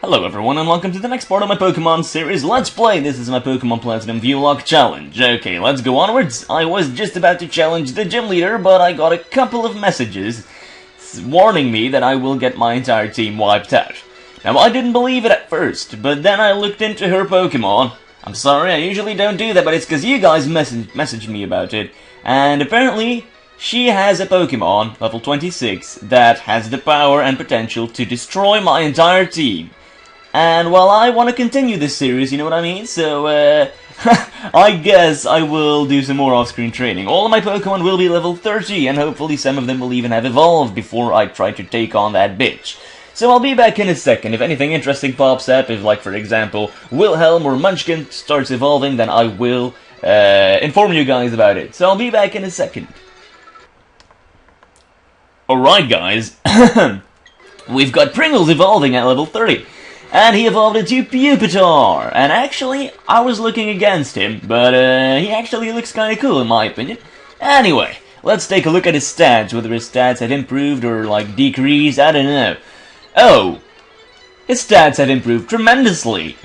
Hello everyone and welcome to the next part of my Pokemon series Let's Play. This is my Pokemon Platinum ViewLocke challenge. Okay, let's go onwards. I was just about to challenge the gym leader, but I got a couple of messages warning me that I will get my entire team wiped out. Now, I didn't believe it at first, but then I looked into her Pokemon. I'm sorry, I usually don't do that, but it's because you guys messaged me about it. And apparently, she has a Pokemon, level 26, that has the power and potential to destroy my entire team. And, well, I want to continue this series, you know what I mean? So, I guess I will do some more off-screen training. All of my Pokemon will be level 30, and hopefully some of them will even have evolved before I try to take on that bitch. So I'll be back in a second. If anything interesting pops up, if, like, for example, Wilhelm or Munchkin starts evolving, then I will inform you guys about it. So I'll be back in a second. Alright, guys. We've got Pringles evolving at level 30. And he evolved into Pupitar. And actually, I was looking against him, but he actually looks kinda cool in my opinion. Anyway, let's take a look at his stats, whether his stats have improved or, like, decreased, I don't know. Oh, his stats have improved tremendously.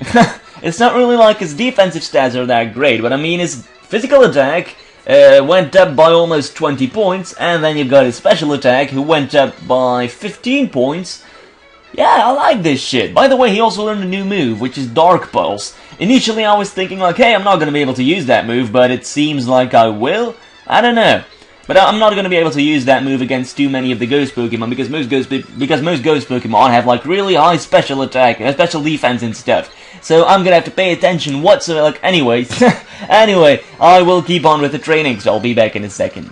It's not really like his defensive stats are that great, but I mean his physical attack went up by almost 20 points, and then you've got his special attack, who went up by 15 points. Yeah, I like this shit. By the way, he also learned a new move, which is Dark Pulse. Initially, I was thinking like, hey, I'm not going to be able to use that move, but it seems like I will. I don't know. But I'm not going to be able to use that move against too many of the Ghost Pokemon, because most Ghost Pokemon have like really high special attack, special defense and stuff. So I'm going to have to pay attention whatsoever. Like, anyway, I will keep on with the training, so I'll be back in a second.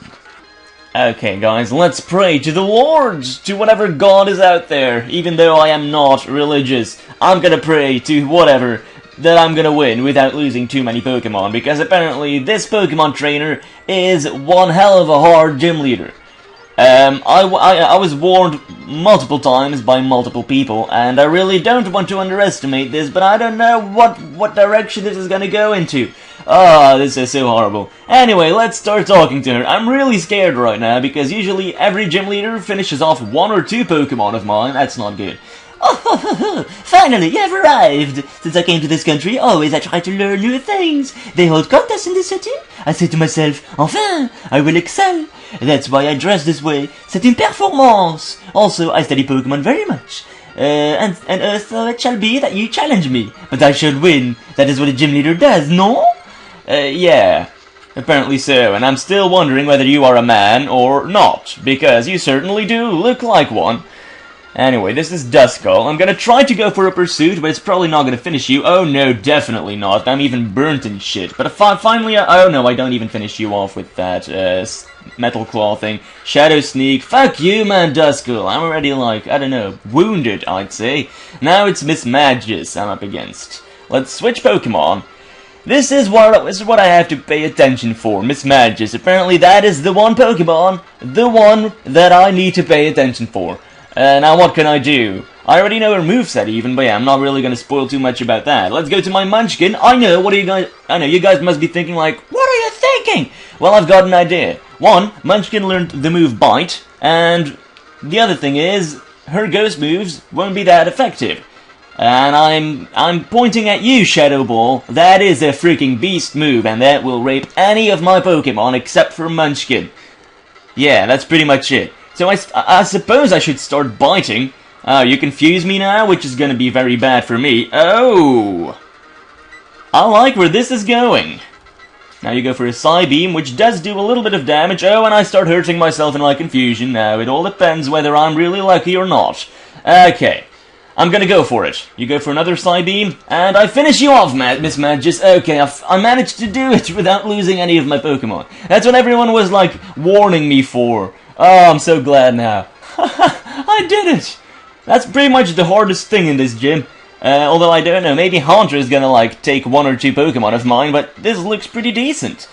Okay, guys, let's pray to the Lords, to whatever God is out there. Even though I am not religious, I'm gonna pray to whatever that I'm gonna win without losing too many Pokemon, because apparently this Pokemon trainer is one hell of a hard gym leader. I was warned multiple times by multiple people, and I really don't want to underestimate this, but I don't know what direction this is gonna go into. Ah, this is so horrible. Anyway, let's start talking to her. I'm really scared right now, because usually every gym leader finishes off 1 or 2 Pokemon of mine. That's not good. Oh, finally, you have arrived! Since I came to this country, always I try to learn new things. They hold contests in this city. I say to myself, enfin, I will excel. That's why I dress this way. C'est une performance. Also, I study Pokemon very much. And so it shall be that you challenge me. But I shall win. That is what a gym leader does, no? Yeah. Apparently so, and I'm still wondering whether you are a man or not, because you certainly do look like one. Anyway, this is Duskull. I'm gonna try to go for a pursuit, but it's probably not gonna finish you. Oh no, definitely not. I'm even burnt and shit. But if finally, oh no, I don't even finish you off with that, metal claw thing. Shadow Sneak. Fuck you, man, Duskull. I'm already, like, I don't know, wounded, I'd say. Now it's Miss Magis I'm up against. Let's switch Pokemon. This is what I have to pay attention for, Miss Magis. Apparently that is the one Pokemon, the one that I need to pay attention for. Now what can I do? I already know her moveset even, but yeah, I'm not really gonna spoil too much about that. Let's go to my Munchkin. I know you guys must be thinking like, what are you thinking? Well, I've got an idea. One, Munchkin learned the move Bite, and the other thing is, her ghost moves won't be that effective. And I'm pointing at you, Shadow Ball. That is a freaking beast move, and that will rape any of my Pokemon except for Munchkin. Yeah, that's pretty much it. So I suppose I should start biting. Oh, you confuse me now, which is gonna be very bad for me. Oh! I like where this is going. Now you go for a Psybeam, which does do a little bit of damage. Oh, and I start hurting myself in my confusion. Now, it all depends whether I'm really lucky or not. Okay. I'm gonna go for it. You go for another Psybeam, and I finish you off, Miss Magis. Okay, I managed to do it without losing any of my Pokemon. That's what everyone was, like, warning me for. Oh, I'm so glad now. I did it! That's pretty much the hardest thing in this gym. Although I don't know, maybe Haunter is gonna, like, take 1 or 2 Pokemon of mine, but this looks pretty decent.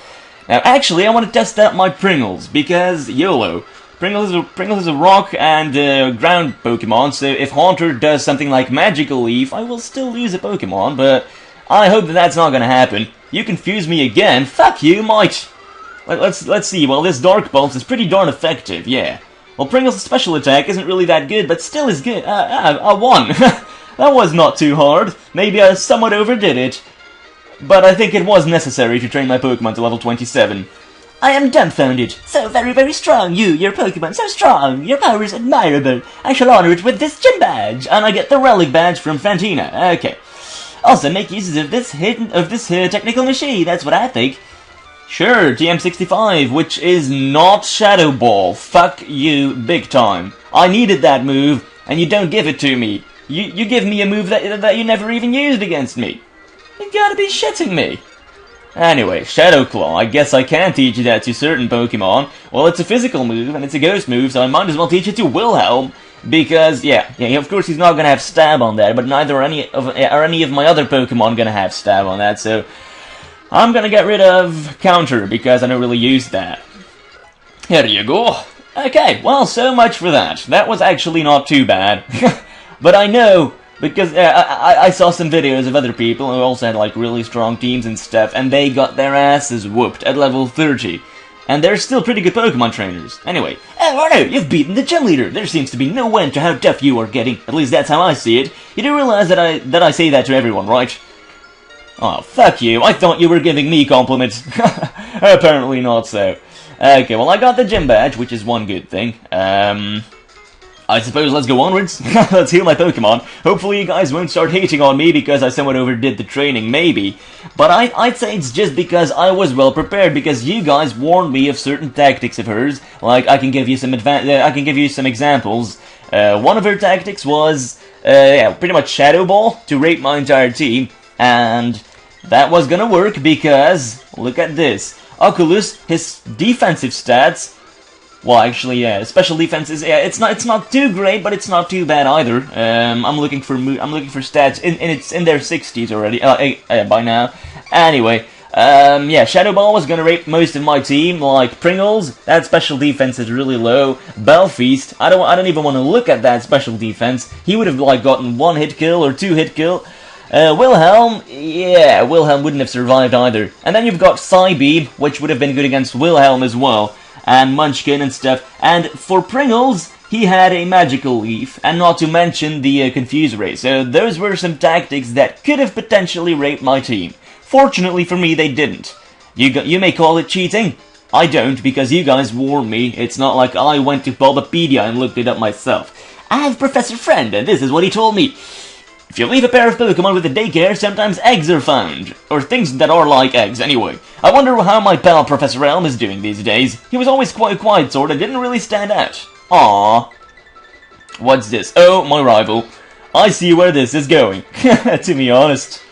Now, actually, I want to test out my Pringles, because YOLO. Pringles is a rock and ground Pokemon, so if Haunter does something like Magical Leaf, I will still lose a Pokemon, but I hope that that's not gonna happen. You confuse me again, fuck you, mate! Let's see, well, this Dark Pulse is pretty darn effective, yeah. Well, Pringles' special attack isn't really that good, but still is good. I won! That was not too hard. Maybe I somewhat overdid it. But I think it was necessary to train my Pokemon to level 27. I am dumbfounded. So very, very strong. Your Pokemon, so strong. Your power is admirable. I shall honor it with this gym badge. And I get the relic badge from Fantina. Okay. Also, make use of this technical machine. That's what I think. Sure, TM65, which is not Shadow Ball. Fuck you, big time. I needed that move, and you don't give it to me. You give me a move that you never even used against me. You gotta be shitting me. Anyway, Shadow Claw, I guess I can teach you that to certain Pokemon. Well, it's a physical move, and it's a ghost move, so I might as well teach it to Wilhelm. Because, yeah, of course he's not gonna have Stab on that, but neither are any of my other Pokemon gonna have Stab on that, so I'm gonna get rid of Counter, because I don't really use that. Here you go. Okay, well, so much for that. That was actually not too bad. But I know, because I saw some videos of other people who also had, like, really strong teams and stuff, and they got their asses whooped at level 30. And they're still pretty good Pokemon trainers. Anyway, oh, Arno, you've beaten the gym leader. There seems to be no end to how tough you are getting. At least that's how I see it. You do realize that I say that to everyone, right? Oh, fuck you. I thought you were giving me compliments. Apparently not so. Okay, well, I got the gym badge, which is one good thing. I suppose let's go onwards. Let's heal my Pokemon. Hopefully you guys won't start hating on me because I somewhat overdid the training, maybe. But I'd say it's just because I was well prepared, because you guys warned me of certain tactics of hers. Like, I can give you some examples. One of her tactics was, pretty much Shadow Ball to rape my entire team. And that was gonna work because, look at this. Oculus, his defensive stats, well, actually, yeah, special defense is, yeah, it's not too great, but it's not too bad either. I'm looking for stats in their 60s already, by now. Anyway, yeah, Shadow Ball was gonna rape most of my team, like Pringles. That special defense is really low. Belfeast, I don't even want to look at that special defense. He would have like gotten 1-hit kill or 2-hit kill. Wilhelm, yeah, Wilhelm wouldn't have survived either. And then you've got Psybeam, which would have been good against Wilhelm as well. And Munchkin and stuff. And for Pringles, he had a Magical Leaf, and not to mention the Confuse Ray. So those were some tactics that could have potentially raped my team. Fortunately for me, they didn't. You may call it cheating. I don't, because you guys warned me. It's not like I went to Bulbapedia and looked it up myself. I have Professor Friend, and this is what he told me. If you leave a pair of Pokemon with a daycare, sometimes eggs are found. Or things that are like eggs, anyway. I wonder how my pal Professor Elm is doing these days. He was always quite quiet, sorta, didn't really stand out. Aww. What's this? Oh, my rival. I see where this is going, to be honest.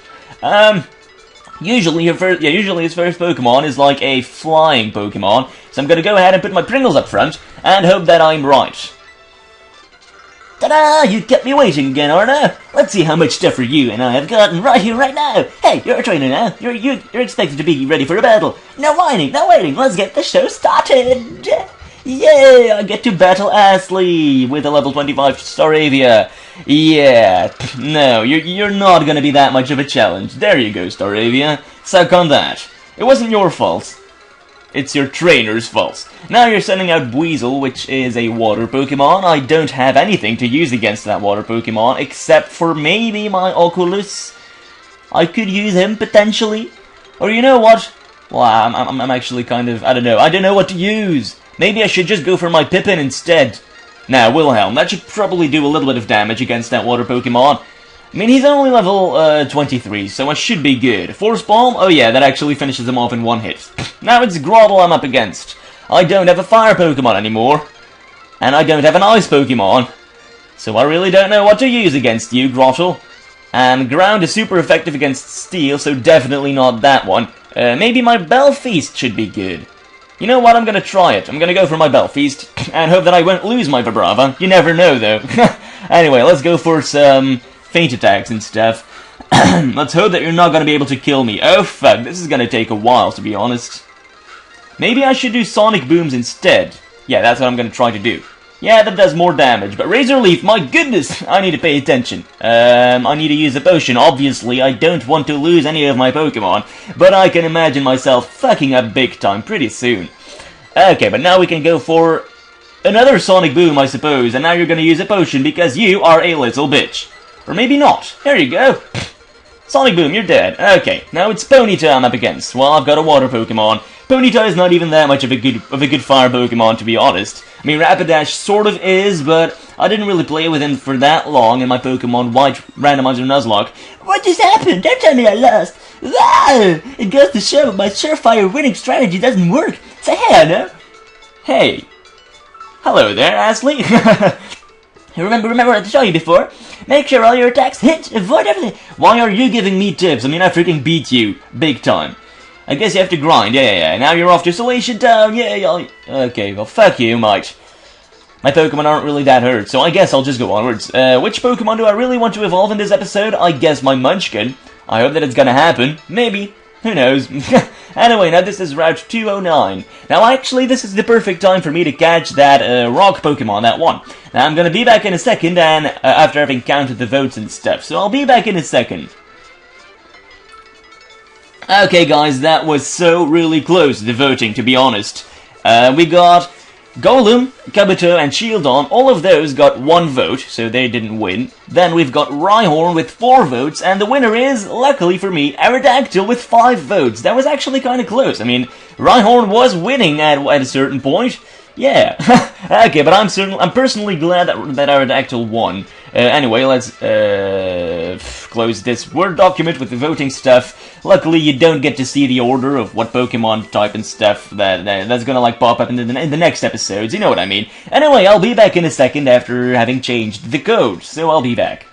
Usually his first Pokemon is like a flying Pokemon, so I'm gonna go ahead and put my Pringles up front, and hope that I'm right. Ta-da! You kept me waiting again, Arno. Let's see how much stuff for you and I have gotten right here, right now. Hey, you're a trainer now. You're expected to be ready for a battle. No whining, no waiting. Let's get the show started. Yay! I get to battle Astley with a level 25 Staravia. Yeah, no, you're not gonna be that much of a challenge. There you go, Staravia. Suck on that. It wasn't your fault. It's your trainer's fault. Now you're sending out Buizel, which is a water Pokemon. I don't have anything to use against that water Pokemon, except for maybe my Oculus. I could use him, potentially. Or you know what? Well, I'm actually kind of, I don't know what to use. Maybe I should just go for my Pippin instead. Now, Wilhelm, that should probably do a little bit of damage against that water Pokemon. I mean, he's only level 23, so I should be good. Force Bomb? Oh yeah, that actually finishes him off in one hit. Now it's Grotle I'm up against. I don't have a fire Pokemon anymore. And I don't have an ice Pokemon. So I really don't know what to use against you, Grotle. And Ground is super effective against Steel, so definitely not that one. Maybe my Belfeast should be good. You know what, I'm gonna try it. I'm gonna go for my Belfeast, and hope that I won't lose my Vibrava. You never know, though. Anyway, let's go for some feint attacks and stuff. Let's hope that you're not gonna be able to kill me. Oh fuck, this is gonna take a while, to be honest. Maybe I should do Sonic Booms instead. Yeah, that's what I'm gonna try to do. Yeah, that does more damage, but Razor Leaf, my goodness, I need to pay attention. I need to use a potion. Obviously, I don't want to lose any of my Pokemon, but I can imagine myself fucking up big time pretty soon. Okay, but now we can go for another Sonic Boom, I suppose, and now you're gonna use a potion because you are a little bitch. Or maybe not. There you go. Sonic Boom, you're dead. Okay, now it's Ponyta I'm up against. Well, I've got a water Pokemon. Ponyta is not even that much of a good fire Pokemon, to be honest. I mean, Rapidash sort of is, but I didn't really play with him for that long in my Pokemon White Randomizer Nuzlocke. What just happened? Don't tell me I lost. Ah! It goes to show my surefire winning strategy doesn't work. Say hey, no? Hey. Hello there, Ashley. Remember what I told you before? Make sure all your attacks hit, avoid everything. Why are you giving me tips? I mean, I freaking beat you. Big time. I guess you have to grind. Yeah. Now you're off to Isolation Town. Yeah. Okay, well, fuck you, mate. My Pokemon aren't really that hurt, so I guess I'll just go onwards. Which Pokemon do I really want to evolve in this episode? I guess my Munchkin. I hope that it's gonna happen. Maybe. Who knows? Anyway, now this is Route 209. Now, actually, this is the perfect time for me to catch that rock Pokemon, that one. Now, I'm gonna be back in a second, and after having counted the votes and stuff, so I'll be back in a second. Okay, guys, that was so really close, the voting, to be honest. We got Golem, Kabuto, and Shieldon. All of those got 1 vote, so they didn't win. Then we've got Rhyhorn with 4 votes, and the winner is, luckily for me, Aerodactyl with 5 votes. That was actually kind of close. I mean, Rhyhorn was winning at a certain point. Yeah. Okay, but I'm personally glad that Aerodactyl won. Anyway, let's close this Word document with the voting stuff. Luckily, you don't get to see the order of what Pokemon type and stuff that's gonna like pop up in the next episodes. You know what I mean. Anyway, I'll be back in a second after having changed the code. So I'll be back.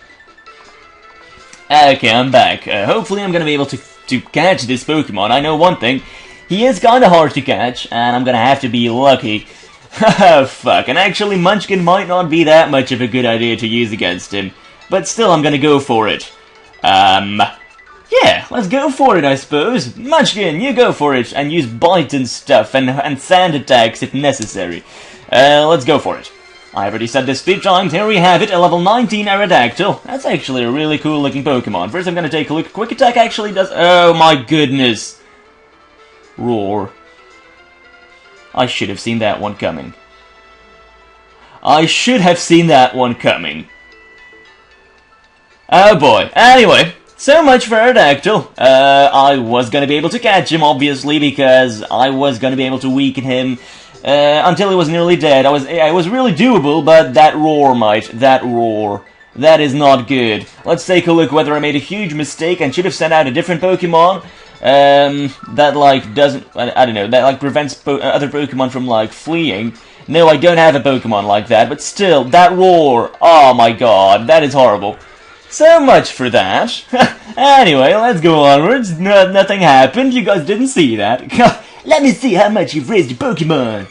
Okay, I'm back. Hopefully, I'm gonna be able to catch this Pokemon. I know one thing. He is kinda hard to catch, and I'm gonna have to be lucky. Haha, fuck, and actually Munchkin might not be that much of a good idea to use against him. But still, I'm gonna go for it. Yeah, let's go for it, I suppose. Munchkin, you go for it, and use Bite and stuff, and Sand attacks if necessary. Let's go for it. I already said this 3 times, here we have it, a level 19 Aerodactyl. That's actually a really cool looking Pokemon. First I'm gonna take a look. Quick Attack actually does... Oh my goodness. Roar. I should have seen that one coming. I should have seen that one coming. Oh boy. Anyway, so much for Aerodactyl. I was gonna be able to catch him, obviously, because I was gonna be able to weaken him until he was nearly dead. It was really doable, but that roar, mate, that roar. That is not good. Let's take a look whether I made a huge mistake and should have sent out a different Pokemon. That, like, doesn't... I don't know, that, like, prevents other Pokemon from, like, fleeing. No, I don't have a Pokemon like that, but still, that roar, oh my god, that is horrible. So much for that. Anyway, let's go onwards. Nothing happened, you guys didn't see that. Let me see how much you've raised your Pokemon.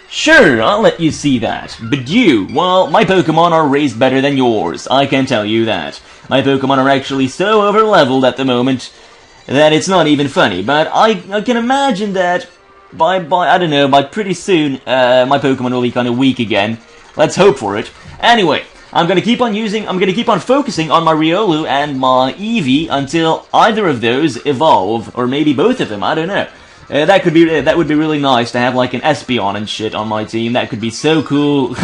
Sure, I'll let you see that. But you, well, my Pokemon are raised better than yours, I can tell you that. My Pokemon are actually so over-leveled at the moment that it's not even funny, but I can imagine that by I don't know, by pretty soon, my Pokemon will be kind of weak again. Let's hope for it. Anyway, I'm gonna keep on focusing on my Riolu and my Eevee until either of those evolve, or maybe both of them, I don't know. That would be really nice to have like an Espeon and shit on my team. That could be so cool.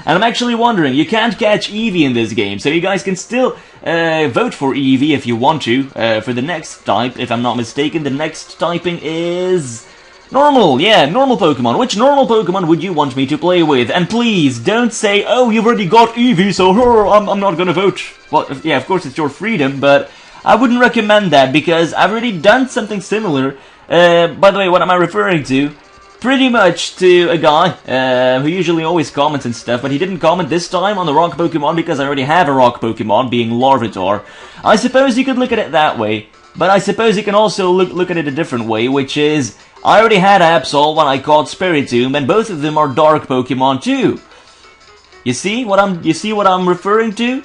And I'm actually wondering, you can't catch Eevee in this game, so you guys can still vote for Eevee if you want to. For the next type, if I'm not mistaken, the next typing is normal. Yeah, normal Pokemon. Which normal Pokemon would you want me to play with? And please don't say, "Oh, you've already got Eevee, so I'm not gonna vote." Well, yeah, of course it's your freedom, but I wouldn't recommend that because I've already done something similar. By the way, what am I referring to? Pretty much to a guy who usually always comments and stuff, but he didn't comment this time on the rock Pokemon because I already have a rock Pokemon, being Larvitar. I suppose you could look at it that way, but I suppose you can also look at it a different way, which is, I already had Absol when I caught Spiritomb, and both of them are dark Pokemon too. You see what I'm referring to?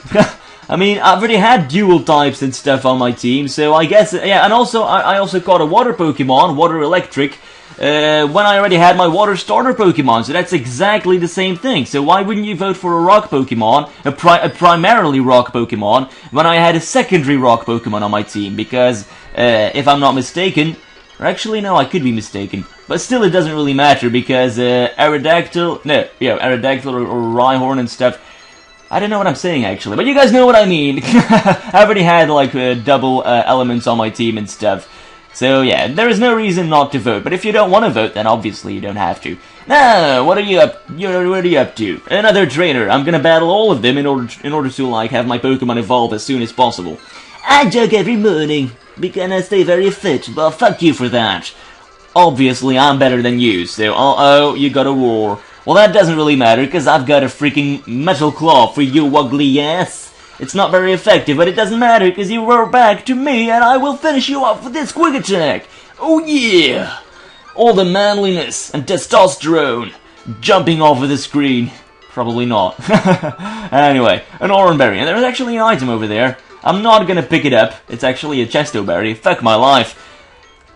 I mean, I've already had dual types and stuff on my team, so I guess, yeah, and also, I also caught a water Pokemon, Water Electric, when I already had my Water Starter Pokemon, so that's exactly the same thing. So why wouldn't you vote for a rock Pokemon, a primarily rock Pokemon, when I had a secondary rock Pokemon on my team? Because, if I'm not mistaken, or actually, no, I could be mistaken, but still it doesn't really matter, because Aerodactyl or Rhyhorn and stuff, I don't know what I'm saying, actually, but you guys know what I mean. I already had, like, double elements on my team and stuff. So, yeah, there is no reason not to vote. But if you don't want to vote, then obviously you don't have to. Now, what are you up to? Another trainer. I'm gonna battle all of them in order to, like, have my Pokemon evolve as soon as possible. I jog every morning because I stay very fit. Well, fuck you for that. Obviously, I'm better than you, so uh-oh, you got a roar. Well, that doesn't really matter, because I've got a freaking metal claw for you ugly ass. It's not very effective, but it doesn't matter, because you roar back to me, and I will finish you off with this quick attack. Oh yeah! All the manliness and testosterone jumping off of the screen. Probably not. Anyway, an Oranberry, and there's actually an item over there. I'm not gonna pick it up. It's actually a Chesto Berry. Fuck my life.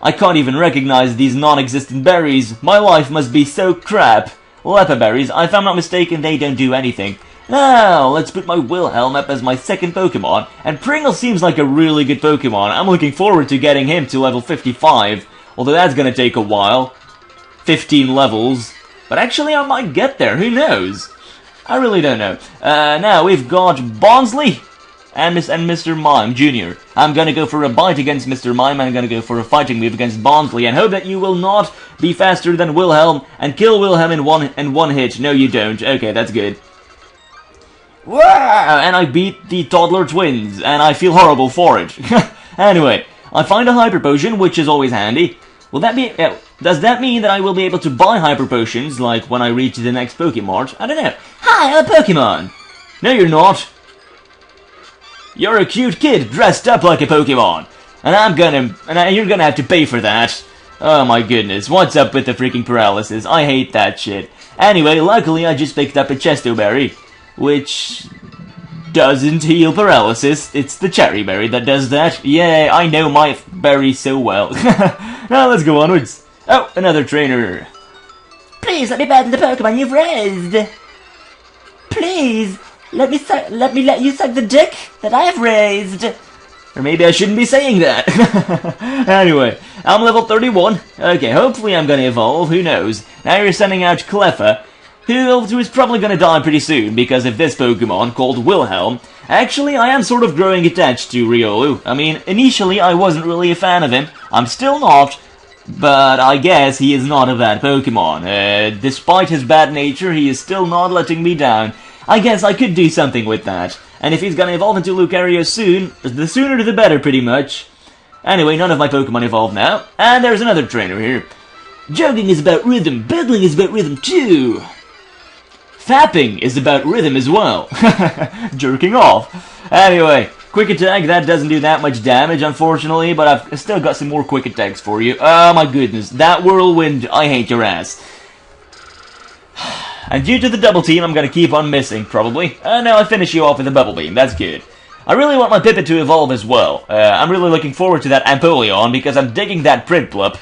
I can't even recognize these non-existent berries. My life must be so crap. Leper berries, if I'm not mistaken, they don't do anything. Now, let's put my Wilhelm up as my second Pokemon, and Pringle seems like a really good Pokemon. I'm looking forward to getting him to level 55, although that's gonna take a while. 15 levels. But actually, I might get there, who knows? I really don't know. Now, we've got Bonsley and Mr. Mime Jr. I'm gonna go for a bite against Mr. Mime, and I'm gonna go for a fighting move against Bonsley, and hope that you will not be faster than Wilhelm, and kill Wilhelm in one hit. No, you don't. Okay, that's good. Wow! And I beat the Toddler Twins, and I feel horrible for it. Anyway, I find a Hyper Potion, which is always handy. Will that be... does that mean that I will be able to buy Hyper Potions, like when I reach the next Pokemart? I don't know. Hi, I'm a Pokemon! No, you're not. You're a cute kid dressed up like a Pokemon, and you're gonna have to pay for that. Oh my goodness, what's up with the freaking paralysis? I hate that shit. Anyway, luckily I just picked up a Chesto Berry, which doesn't heal paralysis. It's the Cherry Berry that does that. Yeah, I know my berry so well. Now let's go onwards. Oh, another trainer. Please let me battle the Pokemon you've raised. Please. Let me let you suck the dick that I have raised. Or maybe I shouldn't be saying that. Anyway, I'm level 31. Okay, hopefully I'm gonna evolve, who knows. Now you're sending out Cleffa, who is probably gonna die pretty soon because of this Pokemon called Wilhelm. Actually, I am sort of growing attached to Riolu. I mean, initially I wasn't really a fan of him. I'm still not. But I guess he is not a bad Pokemon. Despite his bad nature, he is still not letting me down. I guess I could do something with that. And if he's gonna evolve into Lucario soon, the sooner the better, pretty much. Anyway, none of my Pokemon evolve now. And there's another trainer here. Jogging is about rhythm. Battling is about rhythm too. Fapping is about rhythm as well. Jerking off. Anyway, quick attack, that doesn't do that much damage, unfortunately, but I've still got some more quick attacks for you. Oh my goodness, that whirlwind, I hate your ass. And due to the double team, I'm gonna keep on missing, probably. Now I finish you off with a Bubble Beam, that's good. I really want my Pipit to evolve as well. I'm really looking forward to that Empoleon, because I'm digging that Prinplup.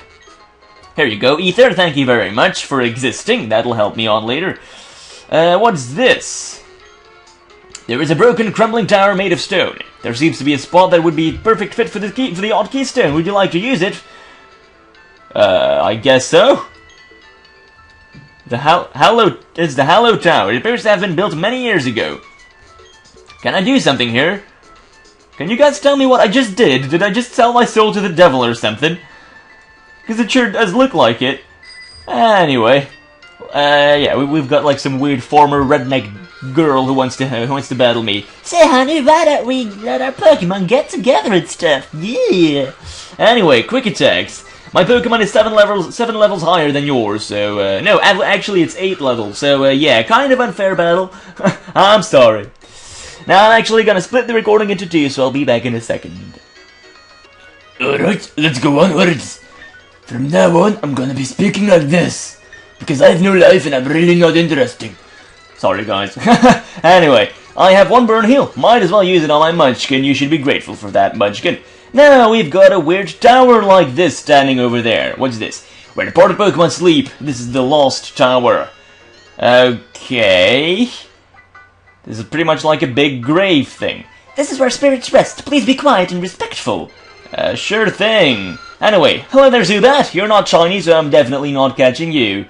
Here you go, Ether, thank you very much for existing, that'll help me on later. What's this? There is a broken, crumbling tower made of stone. There seems to be a spot that would be perfect fit for the odd keystone. Would you like to use it? I guess so. It's the Hallow Tower. It appears to have been built many years ago. Can I do something here? Can you guys tell me what I just did? Did I just sell my soul to the devil or something? Because it sure does look like it. Anyway. Yeah, we've got like some weird former redneck girl who wants to battle me. Say, honey, why don't we let our Pokemon get together and stuff? Yeah. Anyway, quick attacks. My Pokemon is 7 levels higher than yours, so, no, actually it's 8 levels, so, yeah, kind of unfair battle. I'm sorry. Now I'm actually gonna split the recording into 2, so I'll be back in a second. Alright, let's go onwards. From now on, I'm gonna be speaking like this, because I have no life and I'm really not interesting. Sorry, guys. Anyway, I have 1 burn heal. Might as well use it on my Munchkin. You should be grateful for that, Munchkin. Now we've got a weird tower like this standing over there. What's this? Where the departed Pokemon sleep. This is the Lost Tower. Okay. This is pretty much like a big grave thing. This is where spirits rest. Please be quiet and respectful. Sure thing. Anyway, hello there, Zubat. You're not shiny, so I'm definitely not catching you.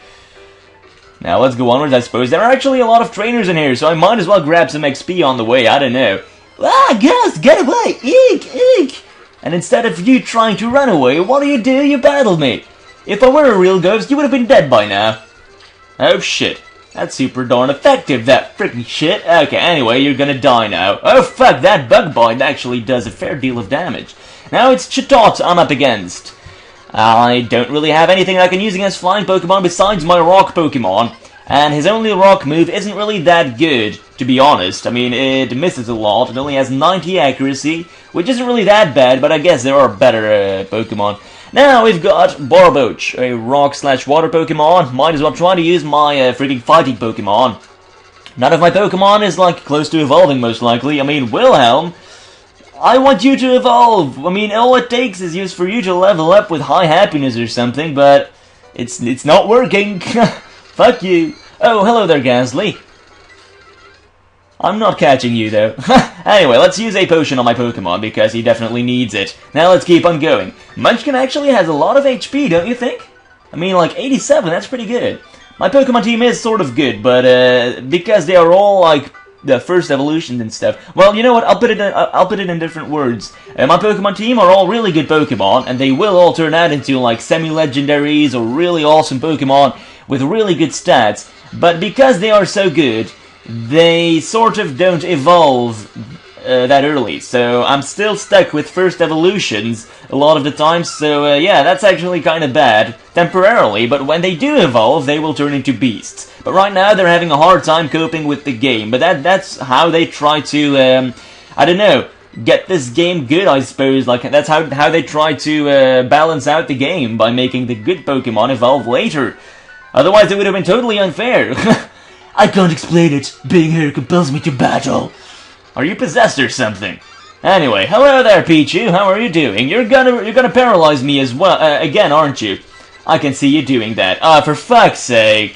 Now let's go onwards. I suppose there are actually a lot of trainers in here, so I might as well grab some XP on the way. I don't know. Ah, ghost, get away! Eek, eek! And instead of you trying to run away, what do? You battled me. If I were a real ghost, you would have been dead by now. Oh shit. That's super darn effective, that freaking shit. Okay, anyway, you're gonna die now. Oh fuck, that bug bite actually does a fair deal of damage. Now it's Chatot I'm up against. I don't really have anything I can use against flying Pokemon besides my rock Pokemon. And his only rock move isn't really that good, to be honest. I mean, it misses a lot. It only has 90 accuracy, which isn't really that bad, but I guess there are better Pokemon. Now we've got Barboach, a rock/water Pokemon. Might as well try to use my freaking fighting Pokemon. None of my Pokemon is like close to evolving, most likely. I mean, Wilhelm, I want you to evolve. I mean, all it takes is just for you to level up with high happiness or something, but it's not working. Fuck you. Oh, hello there, Ghastly. I'm not catching you, though. Anyway, let's use a potion on my Pokemon, because he definitely needs it. Now let's keep on going. Munchkin actually has a lot of HP, don't you think? I mean, like, 87, that's pretty good. My Pokemon team is sort of good, but, because they are all, like, the first evolutions and stuff. Well, you know what, I'll put it in different words. My Pokemon team are all really good Pokemon, and they will all turn out into, like, semi-legendaries or really awesome Pokemon with really good stats. But because they are so good, they sort of don't evolve that early, so I'm still stuck with first evolutions a lot of the time, so yeah, that's actually kind of bad, temporarily, but when they do evolve, they will turn into beasts. But right now, they're having a hard time coping with the game, but that's how they try to, I don't know, get this game good, I suppose. Like, that's how they try to balance out the game, by making the good Pokemon evolve later. Otherwise, it would have been totally unfair. I can't explain it. Being here compels me to battle. Are you possessed or something? Anyway, hello there, Pichu. How are you doing? You're gonna paralyze me as well again, aren't you? I can see you doing that. For fuck's sake.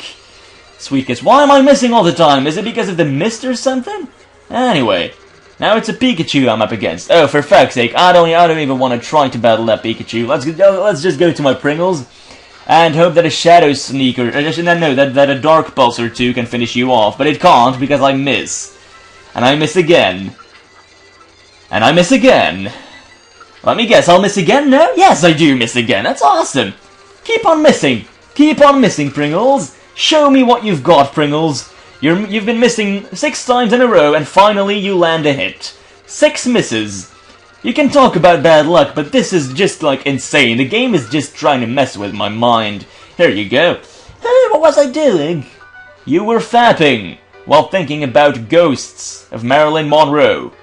Sweetkiss, why am I missing all the time? Is it because of the mist or something? Anyway, now it's a Pikachu I'm up against. Oh, for fuck's sake, I don't even want to try to battle that Pikachu. Let's just go to my Pringles and hope that a Shadow Sneaker, that a Dark Pulse or two can finish you off, but it can't because I miss. And I miss again. And I miss again. Let me guess, I'll miss again now? Yes, I do miss again. That's awesome. Keep on missing. Keep on missing, Pringles. Show me what you've got, Pringles. You've been missing 6 times in a row, and finally you land a hit. 6 misses. You can talk about bad luck, but this is just, like, insane. The game is just trying to mess with my mind. Here you go. Hey, what was I doing? You were fapping while thinking about ghosts of Marilyn Monroe.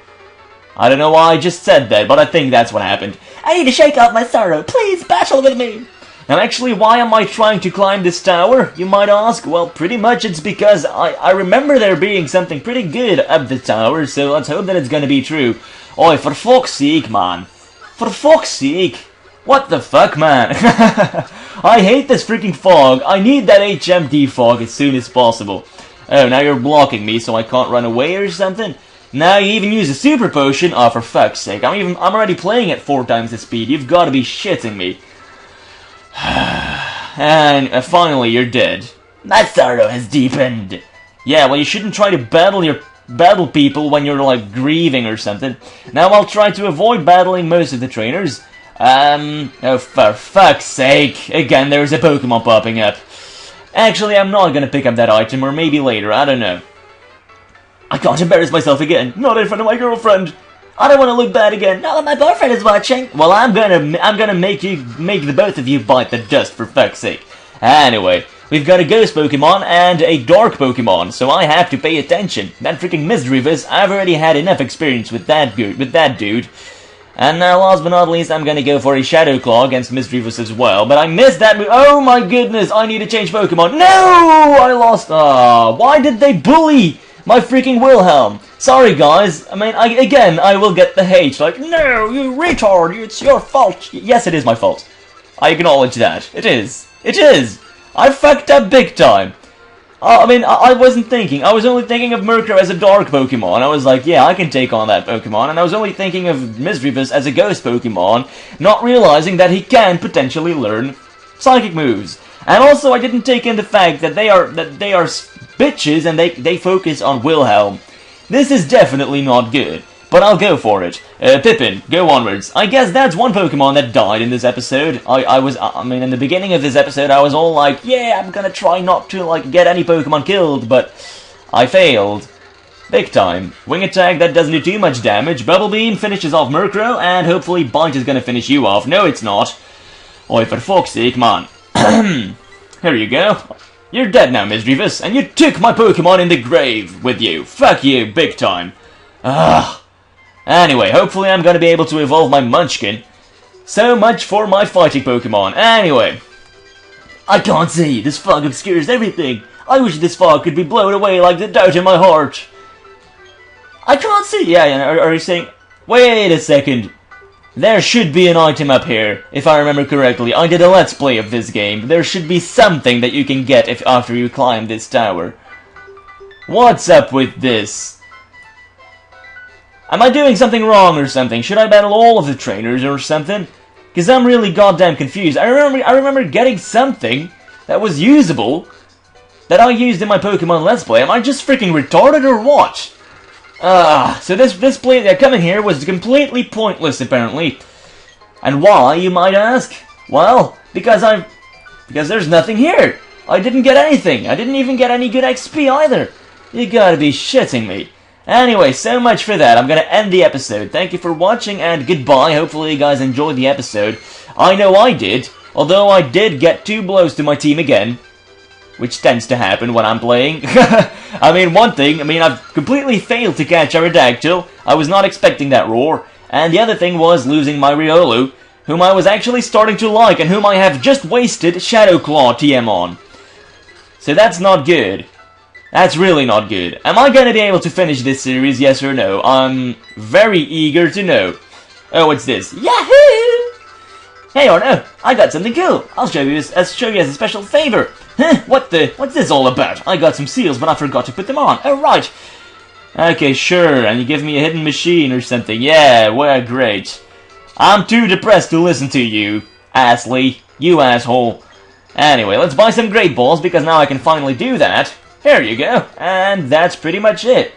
I don't know why I just said that, but I think that's what happened. I need to shake off my sorrow. Please battle with me. And actually, why am I trying to climb this tower, you might ask? Well, pretty much it's because I remember there being something pretty good up the tower, so let's hope that it's gonna be true. Oi, for fuck's sake, man. For fuck's sake. What the fuck, man? I hate this freaking fog. I need that HMD fog as soon as possible. Oh, now you're blocking me so I can't run away or something? Now you even use a super potion? Oh, for fuck's sake. I'm already playing at 4 times the speed. You've got to be shitting me. And finally, you're dead. My sorrow has deepened. Yeah, well, you shouldn't try to battle people when you're, like, grieving or something. Now I'll try to avoid battling most of the trainers. Oh, for fuck's sake. Again, there's a Pokemon popping up. Actually, I'm not gonna pick up that item, or maybe later, I don't know. I can't embarrass myself again. Not in front of my girlfriend. I don't want to look bad again. Not when my boyfriend is watching. Well, I'm gonna make the both of you bite the dust, for fuck's sake. Anyway, we've got a Ghost Pokemon and a Dark Pokemon, so I have to pay attention. That freaking Misdreavus, I've already had enough experience with that dude. And now, last but not least, I'm gonna go for a Shadow Claw against Misdreavus as well, but I missed that move. Oh my goodness, I need to change Pokemon. No! I lost. Why did they bully my freaking Wilhelm? Sorry, guys. I mean, again, I will get the hate. Like, no, you retard, it's your fault. Yes, it is my fault. I acknowledge that. It is. It is. I fucked up big time. I mean, I wasn't thinking. I was only thinking of Murkrow as a Dark Pokemon. I was like, yeah, I can take on that Pokemon. And I was only thinking of Misdreavus as a Ghost Pokemon, not realizing that he can potentially learn psychic moves. And also, I didn't take in the fact that they are bitches and they focus on Wilhelm. This is definitely not good, but I'll go for it. Pippin, go onwards. I guess that's one Pokemon that died in this episode. I mean, in the beginning of this episode, I was all like, yeah, I'm gonna try not to, like, get any Pokemon killed, but I failed. Big time. Wing attack, that doesn't do too much damage. Bubble Beam finishes off Murkrow, and hopefully Bite is gonna finish you off. No, it's not. Oi, for fuck's sake, man. Here you go. You're dead now, Misdreavus, and you took my Pokemon in the grave with you. Fuck you, big time. Anyway, hopefully I'm gonna be able to evolve my Munchkin. So much for my fighting Pokemon. Anyway. I can't see. This fog obscures everything. I wish this fog could be blown away like the doubt in my heart. I can't see. Yeah, are you saying... Wait a second. There should be an item up here, if I remember correctly. I did a let's play of this game. There should be something that you can get after you climb this tower. What's up with this? Am I doing something wrong or something? Should I battle all of the trainers or something? Because I'm really goddamn confused. I remember getting something that was usable that I used in my Pokemon Let's Play. Am I just freaking retarded or what? So this play coming here was completely pointless, apparently. And why, you might ask? Well, because there's nothing here. I didn't get anything. I didn't even get any good XP either. You gotta be shitting me. Anyway, so much for that. I'm gonna end the episode. Thank you for watching, and goodbye. Hopefully you guys enjoyed the episode. I know I did, although I did get 2 blows to my team again, which tends to happen when I'm playing. I mean, I've completely failed to catch Aerodactyl. I was not expecting that roar. And the other thing was losing my Riolu, whom I was actually starting to like, and whom I have just wasted Shadow Claw TM on. So that's not good. That's really not good. Am I going to be able to finish this series, yes or no? I'm very eager to know. Oh, what's this? Yahoo! Hey, Arno, I got something cool. I'll show you as a special favor. Huh? What's this all about? I got some seals, but I forgot to put them on. Oh, right. Okay, sure, and you give me a hidden machine or something. Yeah, well, great. I'm too depressed to listen to you, Astley. You asshole. Anyway, let's buy some Great Balls, because now I can finally do that. Here you go. And that's pretty much it.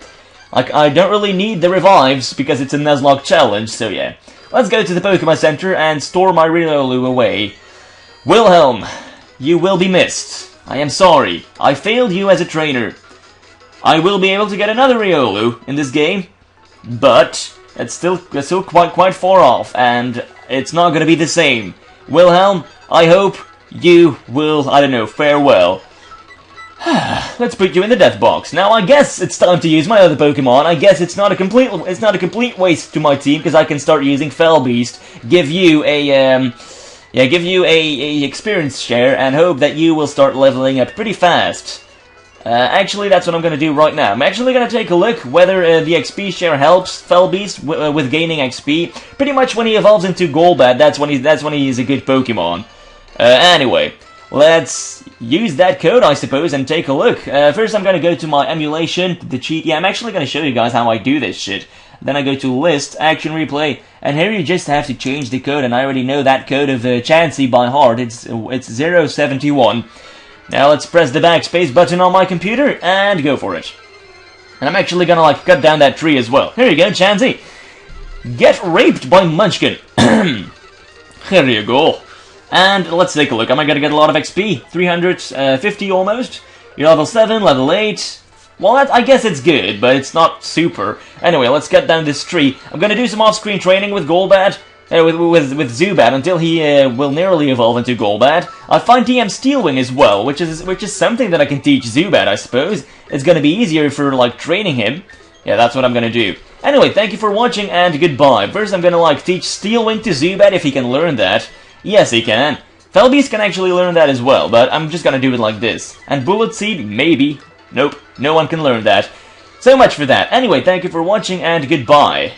Like, I don't really need the revives, because it's a Nuzlocke challenge, so yeah. Let's go to the Pokemon Center and store my Riolu away. Wilhelm, you will be missed. I am sorry. I failed you as a trainer. I will be able to get another Riolu in this game, but it's still quite far off, and it's not going to be the same. Wilhelm, I hope you will, I don't know, fare well. Let's put you in the death box. Now I guess it's time to use my other Pokemon. I guess it's not a complete waste to my team, because I can start using Fell Beast, give you a experience share, and hope that you will start leveling up pretty fast. Actually, that's what I'm going to do right now. I'm actually going to take a look whether the XP share helps Fell Beast with gaining XP. Pretty much when he evolves into Golbat, that's when he is a good Pokemon. Anyway, let's use that code, I suppose, and take a look. First, I'm going to go to my emulation, the cheat. Yeah, I'm actually going to show you guys how I do this shit. Then I go to List, Action Replay, and here you just have to change the code, and I already know that code of Chansey by heart. It's 071. Now let's press the backspace button on my computer, and go for it. And I'm actually going to, like, cut down that tree as well. Here you go, Chansey. Get raped by Munchkin. Here you go. And let's take a look. Am I going to get a lot of XP? 350 almost. You're level 7, level 8. Well, I guess it's good, but it's not super. Anyway, let's cut down this tree. I'm going to do some off-screen training with Golbat. With Zubat until he will nearly evolve into Golbat. I find TM Steel Wing as well, which is something that I can teach Zubat, I suppose. It's going to be easier for, like, training him. Yeah, that's what I'm going to do. Anyway, thank you for watching, and goodbye. First, I'm going to, like, teach Steel Wing to Zubat if he can learn that. Yes, he can. Fell Beast can actually learn that as well, but I'm just gonna do it like this. And Bullet Seed, maybe. Nope, no one can learn that. So much for that. Anyway, thank you for watching, and goodbye.